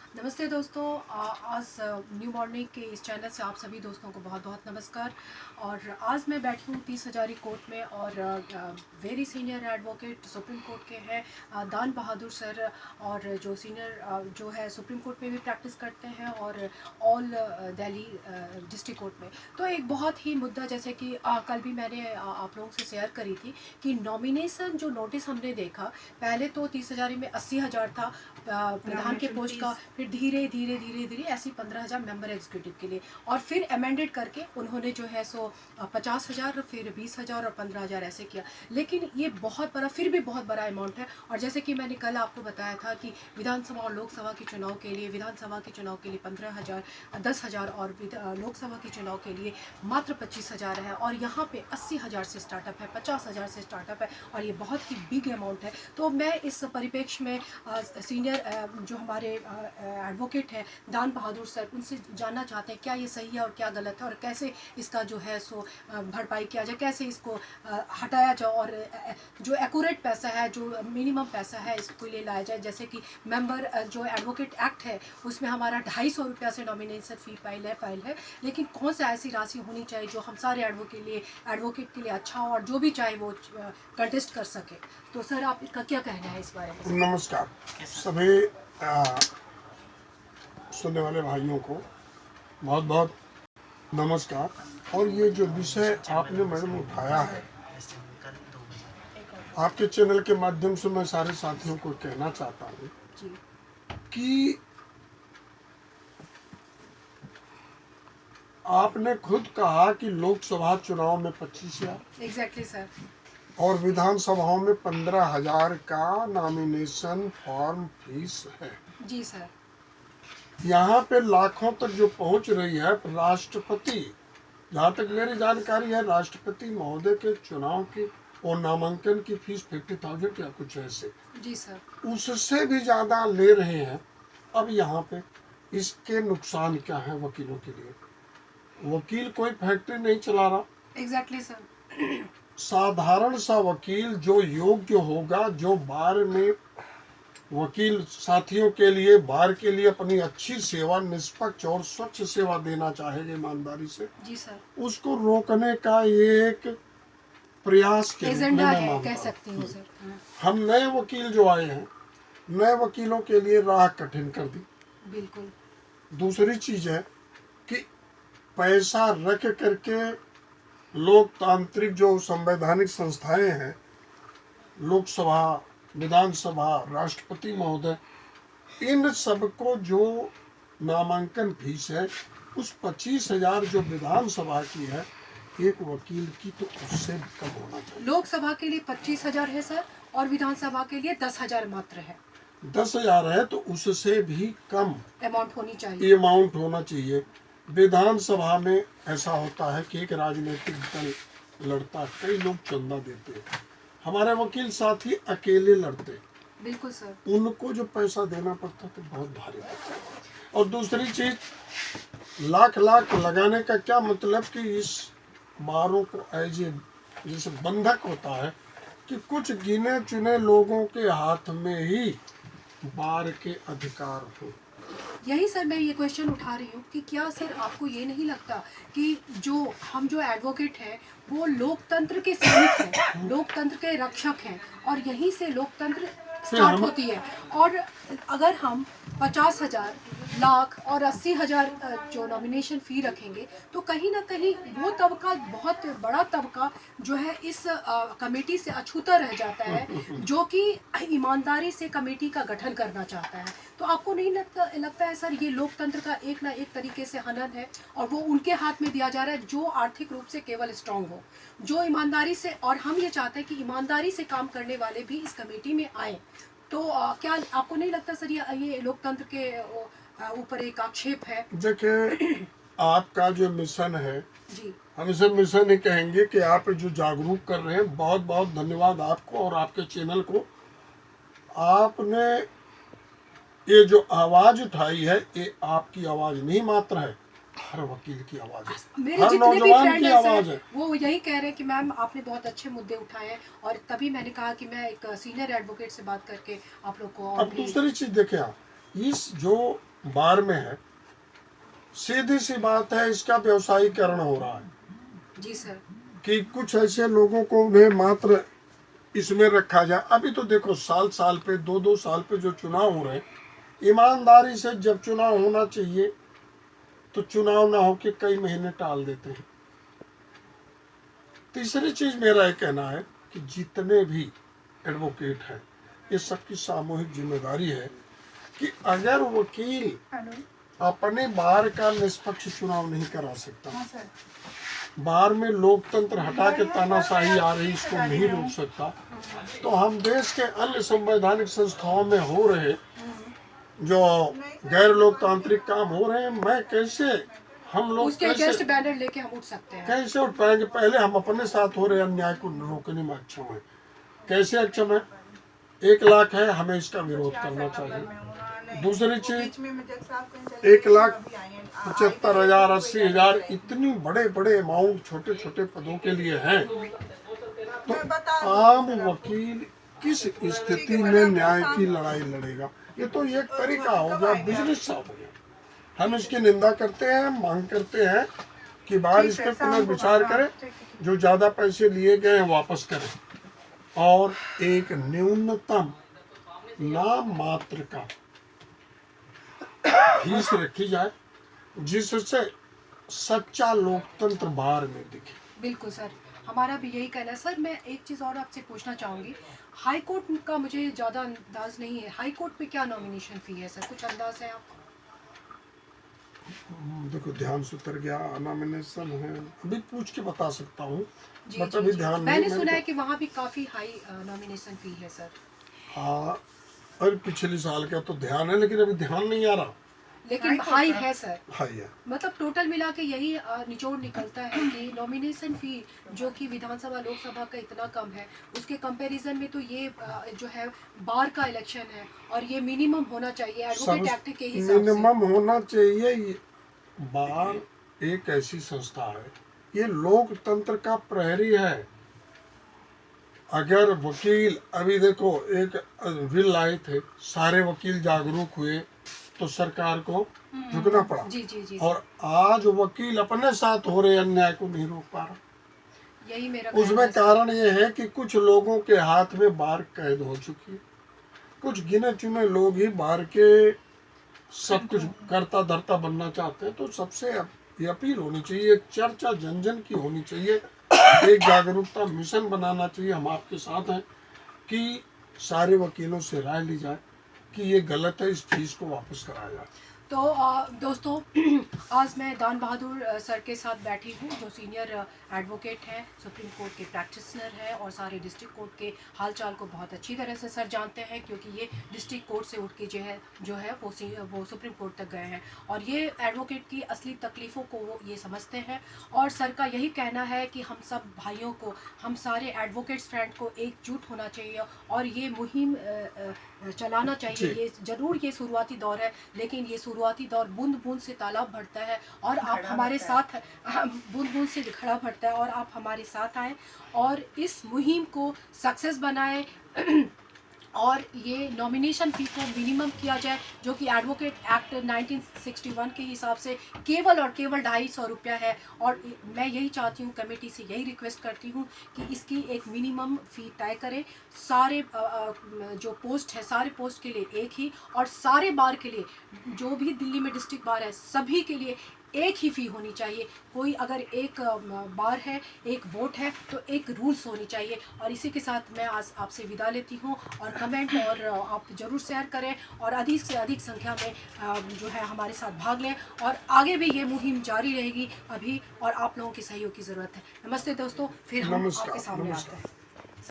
नमस्ते दोस्तों। आज न्यू मॉर्निंग के इस चैनल से आप सभी दोस्तों को बहुत बहुत नमस्कार। और आज मैं बैठी हूँ 30 हजारी कोर्ट में और very senior advocate supreme court के हैं दान बहादुर सर। और जो सीनियर जो है सुप्रीम कोर्ट में भी प्रैक्टिस करते हैं और ऑल दिल्ली डिस्ट्रिक्ट कोर्ट में। तो एक बहुत ही मुद्दा जैसे कि कल भी मैंने आप लोगों से शेयर करी थी कि नॉमिनेशन जो नोटिस हमने देखा, पहले तो 30 हजारी में 80,000 था प्रधान के पोस्ट का, फिर धीरे धीरे धीरे धीरे ऐसी 15,000 मेंबर एग्जीक्यूटिव के लिए, और फिर अमेंडेड करके उन्होंने जो है सो 50,000 फिर 20,000 और 15,000 ऐसे किया। लेकिन ये बहुत बड़ा, फिर भी बहुत बड़ा अमाउंट है। और जैसे कि मैंने कल आपको बताया था कि विधानसभा और लोकसभा के चुनाव के लिए, विधानसभा के चुनाव के लिए 15,000 10,000 और लोकसभा के चुनाव के लिए मात्र 25,000 है। और यहाँ पे 80,000 से स्टार्टअप है, 50,000 से स्टार्टअप है, और ये बहुत ही बिग अमाउंट है। तो मैं इस परिप्रेक्ष्य में सीनियर जो हमारे एडवोकेट हैं दान बहादुर सर, उनसे जानना चाहते हैं क्या ये सही है और क्या गलत है, और कैसे इसका जो है सो भरपाई किया जाए, कैसे इसको हटाया जाए, और जो एक्यूरेट पैसा है, जो मिनिमम पैसा है, इसको ले लाया जाए। जैसे कि मेंबर जो एडवोकेट एक्ट है उसमें हमारा 250 रुपया से नॉमिनेशन फी फाइल है। लेकिन कौन सा ऐसी राशि होनी चाहिए जो हम सारे एडवोकेट के लिए अच्छा हो और जो भी चाहे वो कंटेस्ट कर सके। तो सर आप इसका क्या कहना है इस बारे में? नमस्कार सभी सुनने वाले भाइयों को बहुत बहुत नमस्कार। और ये जो विषय आपने मैडम उठाया है, आपके चैनल के माध्यम से मैं सारे साथियों को कहना चाहता हूँ कि आपने खुद कहा कि लोकसभा चुनाव में 25,000 एग्जैक्टली सर, और विधानसभाओं में 15,000 का नॉमिनेशन फॉर्म फीस है। जी सर। यहाँ पे लाखों तक जो पहुंच रही है, राष्ट्रपति, जहाँ तक मेरी जानकारी है, राष्ट्रपति महोदय के चुनाव की और नामांकन की फीस 50,000 या कुछ ऐसे, जी सर, उससे भी ज्यादा ले रहे हैं। अब यहाँ पे इसके नुकसान क्या है वकीलों के लिए? वकील कोई फैक्ट्री नहीं चला रहा। Exactly sir. साधारण सा वकील जो योग्य होगा, जो बार में वकील साथियों के लिए, बार के लिए अपनी अच्छी सेवा, निष्पक्ष और स्वच्छ सेवा देना चाहेंगे ईमानदारी से, जी सर, उसको रोकने का ये एक प्रयास के रूप में एजेंडा मैं है, मानता कह हूं। सकती हूँ सर। हम नए वकील जो आए हैं, नए वकीलों के लिए राह कठिन कर दी। बिल्कुल। दूसरी चीज है कि पैसा रख करके लोकतांत्रिक जो संवैधानिक संस्थाएं हैं, लोकसभा, विधानसभा, राष्ट्रपति महोदय, इन सबको जो नामांकन फीस है, उस 25,000 जो विधानसभा की है एक वकील की, तो उससे भी कम होना चाहिए। लोकसभा के लिए 25,000 है सर, और विधानसभा के लिए 10,000 मात्र है। 10,000 है तो उससे भी कम अमाउंट होनी चाहिए। अमाउंट होना चाहिए। विधानसभा में ऐसा होता है कि एक राजनीतिक दल लड़ता, कई लोग चंदा देते हैं, हमारे वकील साथी अकेले लड़ते, बिल्कुल सर। उनको जो पैसा देना पड़ता तो बहुत भारी पड़ता है। और दूसरी चीज, लाख लाख लगाने का क्या मतलब कि इस बारों को एज ए जैसे बंधक होता है कि कुछ गिने चुने लोगों के हाथ में ही बार के अधिकार हो। यही सर मैं ये क्वेश्चन उठा रही हूँ कि क्या सर आपको ये नहीं लगता कि जो एडवोकेट हैं वो लोकतंत्र के सैनिक हैं, लोकतंत्र के रक्षक हैं, और यहीं से लोकतंत्र स्टार्ट होती है। और अगर हम 50,000, लाख और 80,000 जो नॉमिनेशन फ़ी रखेंगे, तो कहीं ना कहीं वो तबका, बहुत बड़ा तबका जो है इस कमेटी से अछूता रह जाता है, जो कि ईमानदारी से कमेटी का गठन करना चाहता है। तो आपको नहीं लगता है सर ये लोकतंत्र का एक ना एक तरीके से हनन है, और वो उनके हाथ में दिया जा रहा है जो आर्थिक रूप से केवल स्ट्रांग हो, जो ईमानदारी से, और हम ये चाहते हैं कि ईमानदारी से काम करने वाले भी इस कमेटी में आए। तो क्या आपको नहीं लगता सर ये लोकतंत्र के ऊपर एक आक्षेप है? देखिए, आपका जो मिशन है, जी, हम इसे मिशन ही कहेंगे कि आप जो जागरूक कर रहे हैं, बहुत बहुत धन्यवाद आपको और आपके चैनल को। आपने ये जो आवाज उठाई है, ये आपकी आवाज नहीं मात्र है, हर वकील की आवाज है, मेरे हर जितने भी नौजवान फ्रेंड की हैं आवाज सर है। वो यही कह रहे हैं कि मैम आपने बहुत अच्छे मुद्दे उठाए हैं, और तभी मैंने कहा कि मैं एक सीनियर एडवोकेट से बात करके आप लोग को और अब भी। दूसरी चीज देखें आप, इस जो बार में है, सीधी सी बात है, इसका व्यवसायीकरण हो रहा है जी सर। कि कुछ ऐसे लोगों को उन्हें मात्र इसमें रखा जाए। अभी तो देखो साल साल पे 2-2 साल पे जो चुनाव हो रहे हैं, ईमानदारी से जब चुनाव होना चाहिए तो चुनाव ना हो के कई महीने टाल देते हैं। तीसरी चीज मेरा ये कहना है कि जितने भी एडवोकेट हैं, ये सबकी सामूहिक जिम्मेदारी है कि अगर वकील अपने बार का निष्पक्ष चुनाव नहीं करा सकता, बार में लोकतंत्र हटा के तानाशाही आ रही इसको नहीं रोक सकता, तो हम देश के अन्य संवैधानिक संस्थाओं में हो रहे जो गैर लोकतांत्रिक काम हो रहे हैं, मैं कैसे हम लोग उसके अगेंस्ट बैनर लेके हम उठ सकते हैं? कैसे उठ पाएंगे? पहले हम अपने साथ हो रहे अन्याय को रोकने में अक्षम है। कैसे अक्षम है? 1 लाख है, हमें इसका विरोध करना चाहिए। दूसरी चीज 1,75,000 80,000 इतनी बड़े बड़े अमाउंट छोटे छोटे पदों के लिए हैं, तो आम वकील किस स्थिति में न्याय की लड़ाई लड़ेगा? ये तो एक तरीका हो गया, बिजनेस सा हो गया। हम इसकी निंदा करते हैं, मांग करते हैं कि बार इस पर पुनर्विचार करें, जो ज्यादा पैसे लिए गए हैं वापस करें, और एक न्यूनतम नाम मात्र का फीस रखी जाए जिससे सच्चा लोकतंत्र बाहर में दिखे। बिल्कुल सर, हमारा भी यही कहना है। सर मैं एक चीज़ और आपसे पूछना चाहूँगी, हाई कोर्ट का मुझे ज़्यादा अंदाज नहीं है, हाई कोर्ट पे क्या नॉमिनेशन फ़ी है सर, कुछ अंदाज है आपको? देखो ध्यान से उतर गया, नॉमिनेशन है, अभी पूछ के बता सकता हूँ, जी बट जी अभी जी। ध्यान मैंने नहीं। सुना है कि वहाँ भी काफ़ी हाई नॉमिनेशन फ़ी है सर। हाँ, और पिछले साल का तो ध्यान है, लेकिन अभी ध्यान नहीं आ रहा। लेकिन हाई है सर। हाई है। मतलब टोटल मिला के यही निचोड़ निकलता है कि नॉमिनेशन फ़ी जो कि विधानसभा लोकसभा का इतना कम है, उसके कंपैरिजन में तो ये जो है बार का इलेक्शन है, और ये मिनिमम होना चाहिए एडवोकेट एक्ट के हिसाब से। मिनिमम होना चाहिए। बार एक ऐसी संस्था है, ये लोकतंत्र का प्रहरी है। अगर वकील, अभी देखो एक बिल आए थे, सारे वकील जागरूक हुए तो सरकार को झुकना पड़ा। जी जी जी। और आज वकील अपने साथ हो रहे अन्याय को नहीं रोक पा रहा। यही मेरा उसमें कारण ये है कि कुछ लोगों के हाथ में बार कैद हो चुकी है। कुछ गिने चुने लोग ही बार के सब कुछ करता धरता बनना चाहते हैं। तो सबसे ये अपील होनी चाहिए, एक चर्चा जन जन की होनी चाहिए, एक जागरूकता मिशन बनाना चाहिए। हम आपके साथ हैं कि सारे वकीलों से राय ली जाए कि ये गलत है, इस फीस को वापस कराया जाए। तो दोस्तों आज मैं दान बहादुर सर के साथ बैठी हूँ, जो सीनियर एडवोकेट हैं, सुप्रीम कोर्ट के प्रैक्टिशनर हैं, और सारे डिस्ट्रिक्ट कोर्ट के हालचाल को बहुत अच्छी तरह से सर जानते हैं, क्योंकि ये डिस्ट्रिक्ट कोर्ट से उठ के जो है वो सुप्रीम कोर्ट तक गए हैं, और ये एडवोकेट की असली तकलीफ़ों को वो ये समझते हैं। और सर का यही कहना है कि हम सब भाइयों को, हम सारे एडवोकेट्स फ्रेंड को एकजुट होना चाहिए और ये मुहिम चलाना चाहिए। ये ज़रूर ये शुरुआती दौर है, लेकिन ये शुरुआती दौर बूंद बूंद से तालाब भरता है, और आप हमारे साथ बूंद बूंद से घड़ा भरता है, और आप हमारे साथ आए और इस मुहिम को सक्सेस बनाए और ये नॉमिनेशन फ़ी को मिनिमम किया जाए, जो कि एडवोकेट एक्ट 1961 के हिसाब से केवल और केवल 250 रुपया है। और मैं यही चाहती हूँ, कमेटी से यही रिक्वेस्ट करती हूँ कि इसकी एक मिनिमम फ़ी तय करें। सारे जो पोस्ट है, सारे पोस्ट के लिए एक ही, और सारे बार के लिए, जो भी दिल्ली में डिस्ट्रिक्ट बार है, सभी के लिए एक ही फ़ी होनी चाहिए। कोई अगर एक बार है, एक वोट है, तो एक रूल्स होनी चाहिए। और इसी के साथ मैं आज आपसे विदा लेती हूँ, और कमेंट और आप ज़रूर शेयर करें, और अधिक से अधिक संख्या में जो है हमारे साथ भाग लें, और आगे भी ये मुहिम जारी रहेगी अभी, और आप लोगों के सहयोग की ज़रूरत है। नमस्ते दोस्तों, फिर हम आपके सामने आते हैं।